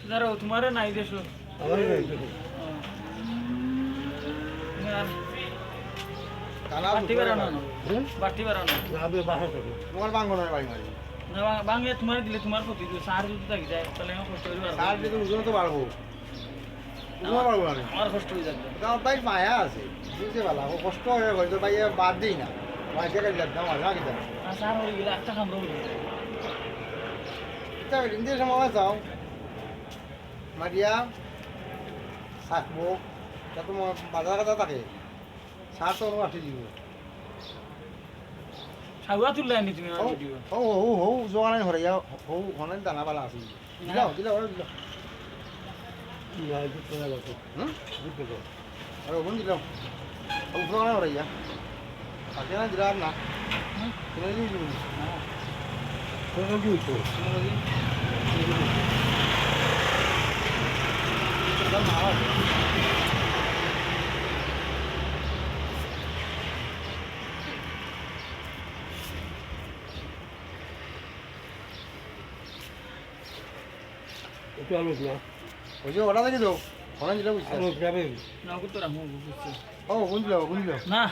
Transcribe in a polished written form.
দাঁড়াও তোমারে নাই দেশো বাটি বেড়ানো বাটি বেড়ানো তোমার বাঙ্গনের বাড়ি মারি না বাংলা তোমার দিলে তোমার ক্ষতি সার যদি থাকি যায় তাহলে আমার কষ্ট হয়ে পারবো সার যদি ওজন তো বাড়বো ওজন বাড়বো না আমার কষ্ট হয়ে যাবে আমার ভাই মায়া আছে বুঝতে পারলাম কষ্ট হয়ে গেল তো ভাই বাদ দিই না মাইকে কাজ লাগতাম মাঝে আগে দাম আর সার হয়ে গেলে একটা খামড়ো এটা ইন্দির সময় যাও মারিয়া থাকবো তা তো বাজার কাটা থাকে সার তো রাখি দিব সাগুয়া তুললে আনি তুমি হৌ হৌ হৌ হৌ যোৱা নাই হৰে হৌ হনে দানা পালা আছিল দিলা দিলা দিলা আৰু বন দিলা হৌ যোৱা নাই হৰে ইয়া তাকে না দিলা না তুমি দি দিবি কোন কি হইতো itu halus ya. Ojo orang lagi tuh. Orang jelas bisa. Halus berapa? না করতে রাখবো বুঝছো Oh, bunyi lah. না